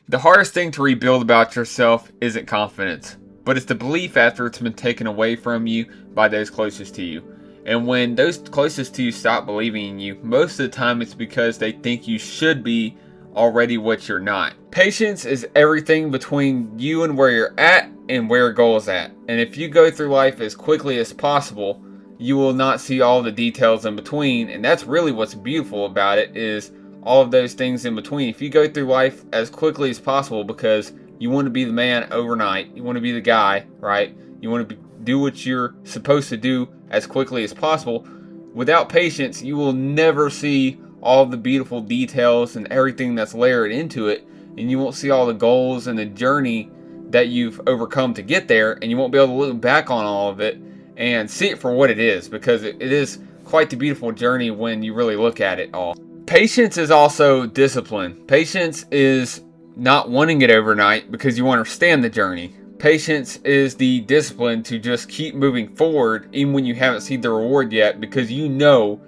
The hardest thing to rebuild about yourself isn't confidence, but it's the belief after it's been taken away from you by those closest to you. And when those closest to you stop believing in you, most of the time it's because they think you should be already what you're not. Patience is everything between you and where you're at and where your goal is at. And if you go through life as quickly as possible, you will not see all the details in between. And that's really what's beautiful about it, is all of those things in between. If you go through life as quickly as possible because you want to be the man overnight, you want to be the guy, right? You want to do what you're supposed to do as quickly as possible. Without patience, you will never see all the beautiful details and everything that's layered into it, and you won't see all the goals and the journey that you've overcome to get there, and you won't be able to look back on all of it and see it for what it is, because it is quite the beautiful journey when you really look at it all. Patience is also discipline. Patience is not wanting it overnight because you understand the journey. Patience is the discipline to just keep moving forward even when you haven't seen the reward yet, because you know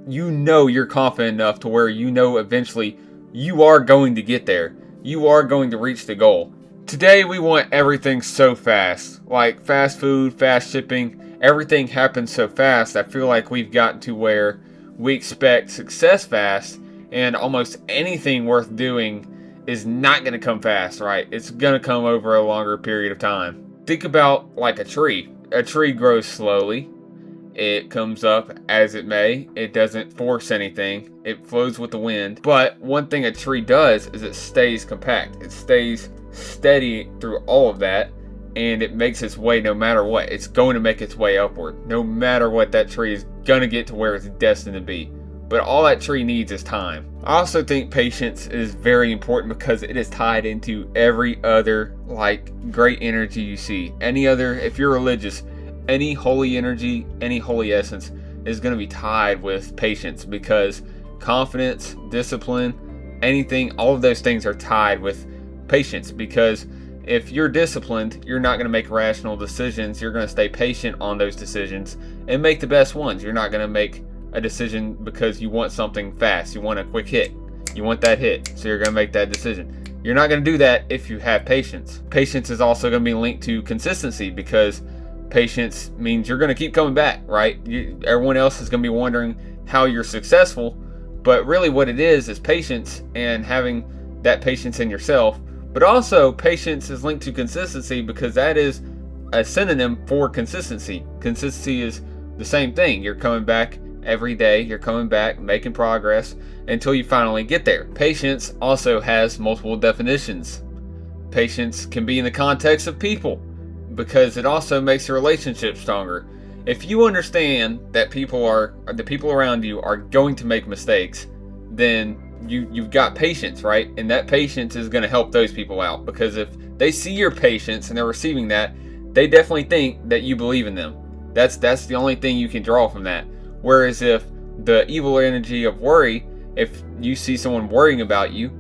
you're confident enough to where you know eventually you are going to get there. You are going to reach the goal. Today we want everything so fast, like fast food, fast shipping. Everything happens so fast. I feel like we've gotten to where we expect success fast, and almost anything worth doing is not going to come fast, right? It's going to come over a longer period of time. Think about like a tree. A tree grows slowly. It comes up as it may. It doesn't force anything. It flows with the wind. But one thing a tree does is it stays compact. It stays steady through all of that, and it makes its way no matter what. It's going to make its way upward. No matter what, that tree is going to get to where it's destined to be. But all that tree needs is time. I also think patience is very important because it is tied into every other great energy you see. If you're religious, any holy energy, any holy essence is going to be tied with patience, because confidence, discipline, anything, all of those things are tied with patience. Because if you're disciplined, you're not going to make rational decisions. You're going to stay patient on those decisions and make the best ones. You're not going to make a decision because you want something fast. You want a quick hit. You want that hit, so you're going to make that decision. You're not going to do that if you have patience. Patience is also going to be linked to consistency, because patience means you're going to keep coming back, right? Everyone else is going to be wondering how you're successful, but really what it is patience, and having that patience in yourself. But also patience is linked to consistency, because that is a synonym for consistency. Consistency is the same thing. You're coming back every day. You're coming back, making progress until you finally get there. Patience also has multiple definitions. Patience can be in the context of people, because it also makes your relationship stronger. If you understand that the people around you are going to make mistakes, then you've got patience, right? And that patience is going to help those people out, because if they see your patience and they're receiving that, they definitely think that you believe in them. That's the only thing you can draw from that. Whereas if the evil energy of worry, if you see someone worrying about you,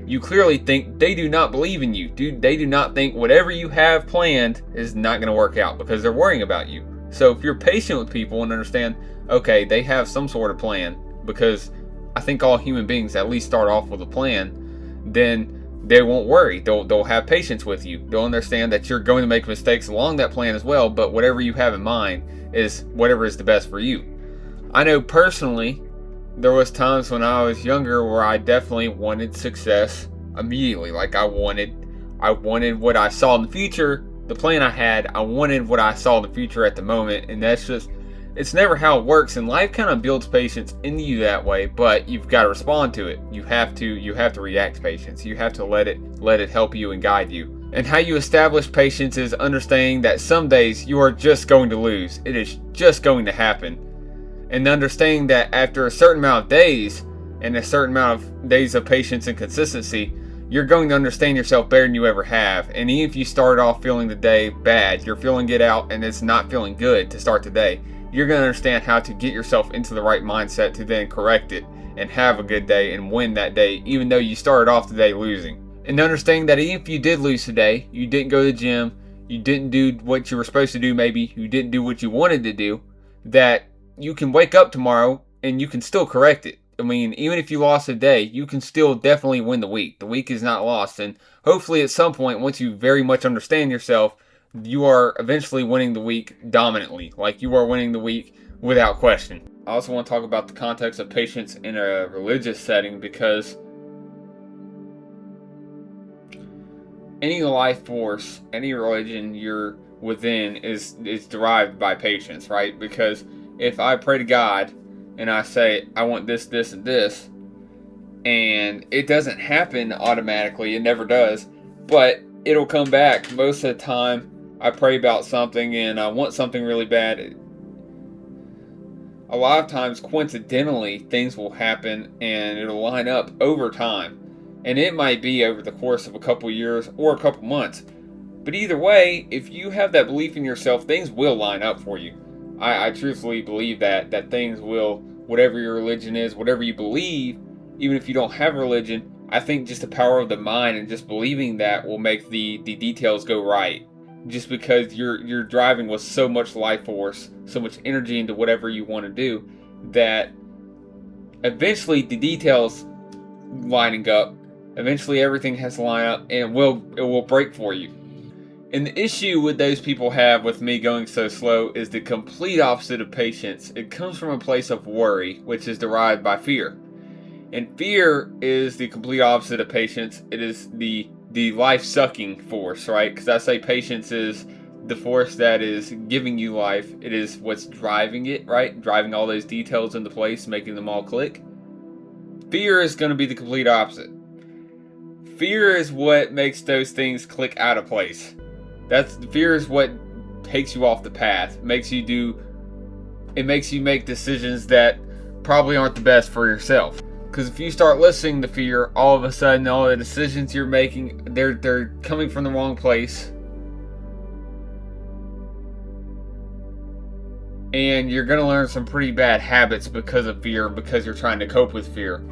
you clearly think they do not believe in you. They do not think whatever you have planned is not going to work out, because they're worrying about you. So if you're patient with people and understand, okay, they have some sort of plan, because I think all human beings at least start off with a plan, then they won't worry. They'll have patience with you. They'll understand that you're going to make mistakes along that plan as well, but whatever you have in mind is whatever is the best for you. I know personally, there was times when I was younger where I definitely wanted success immediately. Like I wanted what I saw in the future, the plan I had. I wanted what I saw in the future at the moment, and it's never how it works. And life kind of builds patience into you that way, but you've got to respond to it. You have to react to patience. You have to let it help you and guide you. And how you establish patience is understanding that some days you are just going to lose. It is just going to happen. And understanding that after a certain amount of days and a certain amount of days of patience and consistency, you're going to understand yourself better than you ever have. And even if you start off feeling the day bad, you're feeling it out and it's not feeling good to start the day, you're going to understand how to get yourself into the right mindset to then correct it and have a good day and win that day, even though you started off the day losing. And understanding that even if you did lose today, you didn't go to the gym, you didn't do what you were supposed to do, maybe you didn't do what you wanted to do, that you can wake up tomorrow and you can still correct it. I mean, even if you lost a day, you can still definitely win the week. The week is not lost. And hopefully at some point, once you very much understand yourself, you are eventually winning the week dominantly. Like you are winning the week without question. I also want to talk about the context of patience in a religious setting, because any life force, any religion you're within is derived by patience, right? Because if I pray to God and I say, I want this, this, and this, and it doesn't happen automatically, it never does, but it'll come back. Most of the time, I pray about something and I want something really bad. A lot of times, coincidentally, things will happen and it'll line up over time. And it might be over the course of a couple years or a couple months. But either way, if you have that belief in yourself, things will line up for you. I truthfully believe that things will, whatever your religion is, whatever you believe, even if you don't have religion, I think just the power of the mind and just believing that will make the details go right. Just because you're driving with so much life force, so much energy into whatever you want to do, that eventually the details lining up, eventually everything has to line up, and it will break for you. And the issue with those people have with me going so slow is the complete opposite of patience. It comes from a place of worry, which is derived by fear. And fear is the complete opposite of patience. It is the life-sucking force, right? Because I say patience is the force that is giving you life. It is what's driving it, right? Driving all those details into place, making them all click. Fear is going to be the complete opposite. Fear is what makes those things click out of place. Fear is what takes you off the path. It makes you make decisions that probably aren't the best for yourself. Because if you start listening to fear, all of a sudden all the decisions you're making, they're coming from the wrong place. And you're going to learn some pretty bad habits because of fear, because you're trying to cope with fear.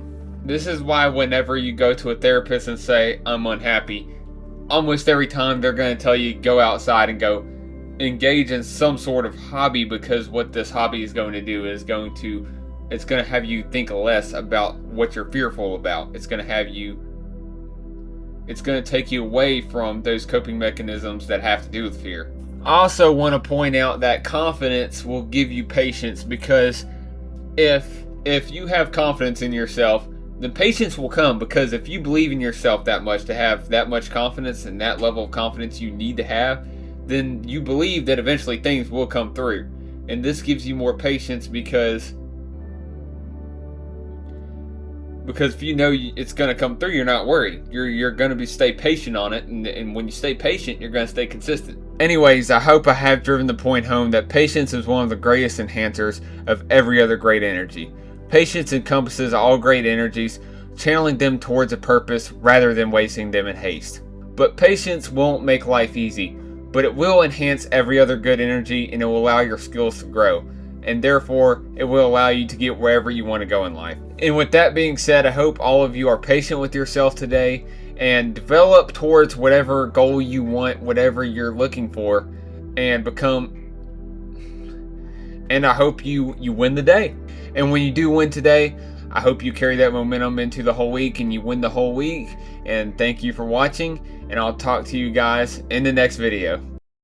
This is why whenever you go to a therapist and say, I'm unhappy, almost every time they're going to tell you go outside and go engage in some sort of hobby, because what this hobby is going to do is it's going to have you think less about what you're fearful about. It's going to take you away from those coping mechanisms that have to do with fear. I also want to point out that confidence will give you patience, because if you have confidence in yourself, then patience will come. Because if you believe in yourself that much, to have that much confidence and that level of confidence you need to have, then you believe that eventually things will come through. And this gives you more patience, because if you know it's going to come through, you're not worried. You're going to stay patient on it, and when you stay patient, you're going to stay consistent. Anyways, I hope I have driven the point home that patience is one of the greatest enhancers of every other great energy. Patience encompasses all great energies, channeling them towards a purpose rather than wasting them in haste. But patience won't make life easy, but it will enhance every other good energy, and it will allow your skills to grow. And therefore, it will allow you to get wherever you want to go in life. And with that being said, I hope all of you are patient with yourself today and develop towards whatever goal you want, whatever you're looking for, and I hope you win the day. And when you do win today, I hope you carry that momentum into the whole week and you win the whole week. And thank you for watching, and I'll talk to you guys in the next video.